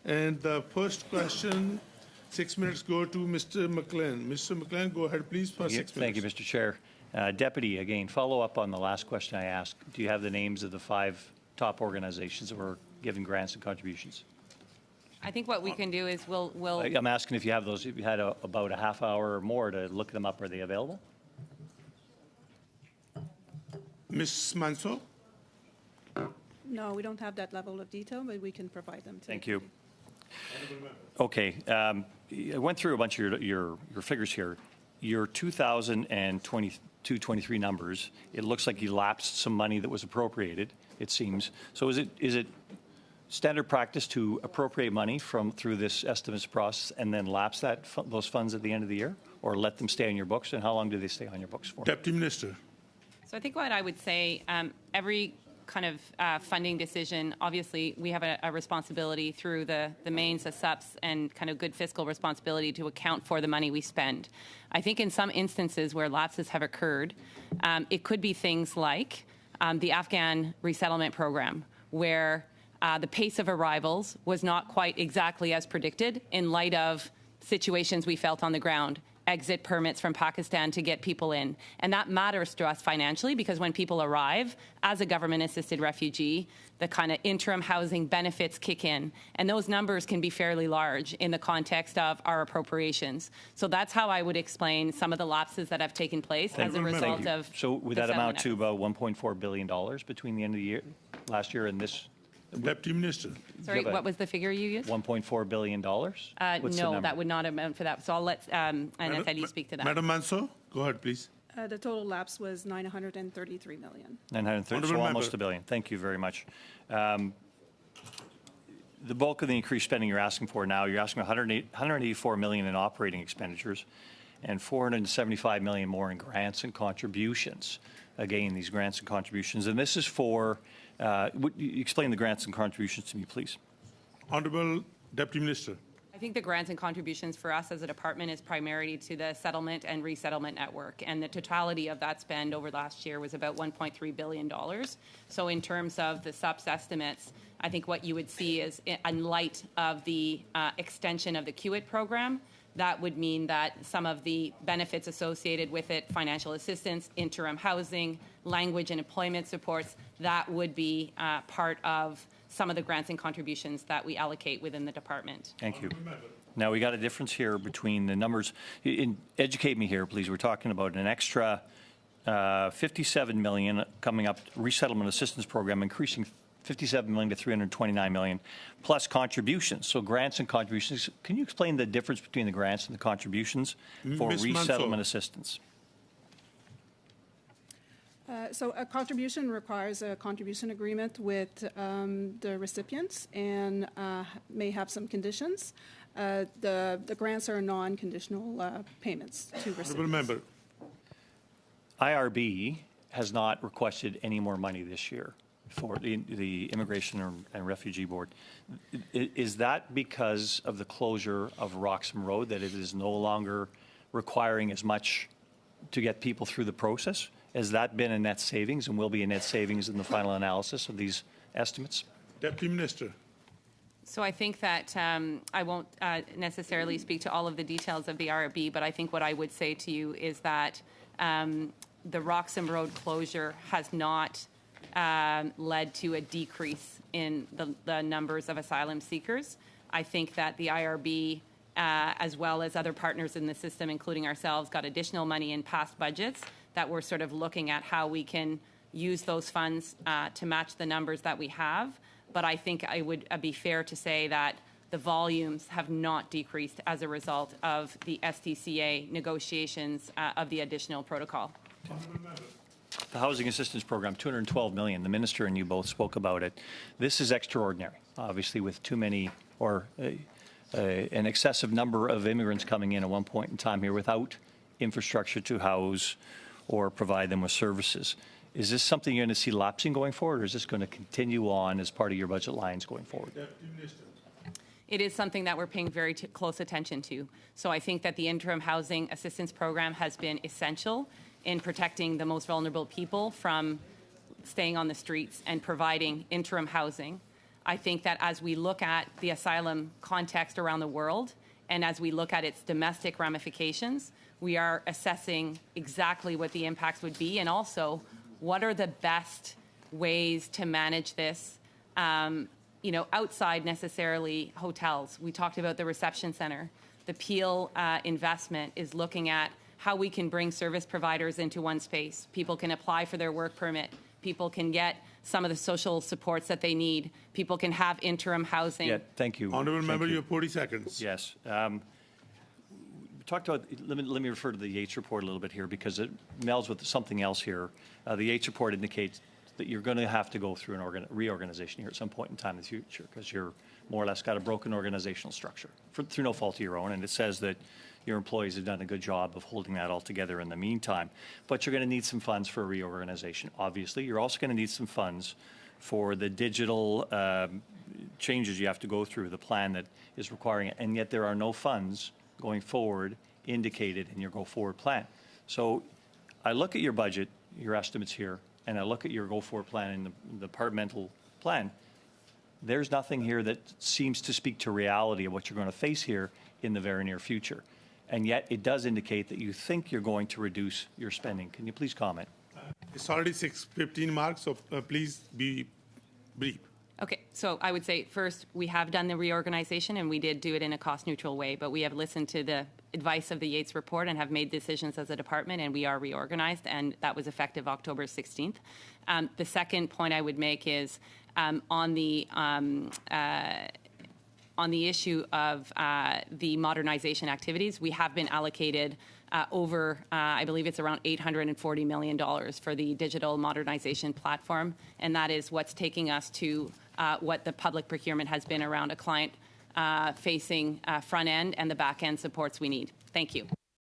And the first question, 6 minutes go to Mr. McLean. Mr. McLean, go ahead, please, for 6 minutes. Thank you, Mr. Chair. Deputy, again, follow up on the last question I asked. Do you have the names of the 5 top organizations that were given grants and contributions? I think what we can do is we'll I'm asking if you have those. If you had about a half hour or more to look them up, are they available? Ms. Manso? No, we don't have that level of detail, but we can provide them to Thank you. Okay. I went through a bunch of your figures here. Your 2022-23 numbers, it looks like you lapsed some money that was appropriated, it seems. So is it standard practice to appropriate money through this estimates process and then lapse those funds at the end of the year, or let them stay on your books? And how long do they stay on your books for? Deputy Minister. So I think what I would say, every kind of funding decision, obviously we have a responsibility through the mains, the SUPs, and kind of good fiscal responsibility to account for the money we spend. I think in some instances where lapses have occurred, it could be things like the Afghan resettlement program, where the pace of arrivals was not quite exactly as predicted in light of situations we felt on the ground, exit permits from Pakistan to get people in. And that matters to us financially because when people arrive as a government-assisted refugee, the kind of interim housing benefits kick in. And those numbers can be fairly large in the context of our appropriations. So that's how I would explain some of the lapses that have taken place as a result of. So would that amount to about $1.4 billion between the end of the year, last year, and this? Deputy Minister. Sorry, what was the figure you used? $1.4 billion? No, that would not amount for that. So I'll let NFLE speak to that. Madam Manso, go ahead, please. The total lapse was $933 million. 930, so almost $1 billion. Thank you very much. The bulk of the increased spending you're asking for now, you're asking $184 million in operating expenditures and $475 million more in grants and contributions. Again, these grants and contributions. And this is for, would you explain the grants and contributions to me, please? Honourable Deputy Minister. I think the grants and contributions for us as a department is primarily to the settlement and resettlement network. And the totality of that spend over last year was about $1.3 billion. So in terms of the SUPS estimates, I think what you would see is, in light of the extension of the QIT program, that would mean that some of the benefits associated with it, financial assistance, interim housing, language and employment supports, that would be part of some of the grants and contributions that we allocate within the department. Thank you. Now, we got a difference here between the numbers. Educate me here, please. We're talking about an extra $57 million coming up, resettlement assistance program, increasing $57 million to $329 million, plus contributions. So grants and contributions. Can you explain the difference between the grants and the contributions for resettlement assistance? So a contribution requires a contribution agreement with the recipients and may have some conditions. The grants are non-conditional payments to recipients. Member. IRB has not requested any more money this year for the Immigration and Refugee Board. Is that because of the closure of Roxham Road, that it is no longer requiring as much to get people through the process? Has that been a net savings and will be a net savings in the final analysis of these estimates? Deputy Minister. So I think that I won't necessarily speak to all of the details of the IRB, but I think what I would say to you is that the Roxham Road closure has not led to a decrease in the numbers of asylum seekers. I think that the IRB, as well as other partners in the system, including ourselves, got additional money in past budgets that we're sort of looking at how we can use those funds to match the numbers that we have. But I think it would be fair to say that the volumes have not decreased as a result of the STCA negotiations of the additional protocol. The Housing Assistance Program, $212 million. The Minister and you both spoke about it. This is extraordinary, obviously, with too many or an excessive number of immigrants coming in at one point in time here without infrastructure to house or provide them with services. Is this something you're going to see lapsing going forward, or is this going to continue on as part of your budget lines going forward? It is something that we're paying very close attention to. So I think that the interim housing assistance program has been essential in protecting the most vulnerable people from staying on the streets and providing interim housing. I think that as we look at the asylum context around the world and as we look at its domestic ramifications, we are assessing exactly what the impacts would be and also what are the best ways to manage this, outside necessarily hotels. We talked about the reception center. The Peel investment is looking at how we can bring service providers into one space. People can apply for their work permit. People can get some of the social supports that they need. People can have interim housing. Yeah, thank you. Honourable Thank member, you. you have 40 seconds. Yes. We talked about, let me refer to the Yates report a little bit here because it melds with something else here. The Yates report indicates that you're going to have to go through an reorganization here at some point in time in the future because you're more or less got a broken organizational structure through no fault of your own. And it says that your employees have done a good job of holding that all together in the meantime. But you're going to need some funds for a reorganization. Obviously, you're also going to need some funds for the digital changes you have to go through, the plan that is requiring it. And yet there are no funds going forward indicated in your go-forward plan. So I look at your budget, your estimates here, and I look at your go-forward plan and the departmental plan. There's nothing here that seems to speak to reality of what you're going to face here in the very near future. And yet it does indicate that you think you're going to reduce your spending. Can you please comment? It's already 6:15 marks, so please be brief. Okay, so I would say first, we have done the reorganization and we did do it in a cost-neutral way, but we have listened to the advice of the Yates report and have made decisions as a department, and we are reorganized, and that was effective October 16th. The second point I would make is on the issue of the modernization activities, we have been allocated over, I believe it's around $840 million for the digital modernization platform, and that is what's taking us to what the public procurement has been around a client-facing front end and the back end supports we need. Thank you.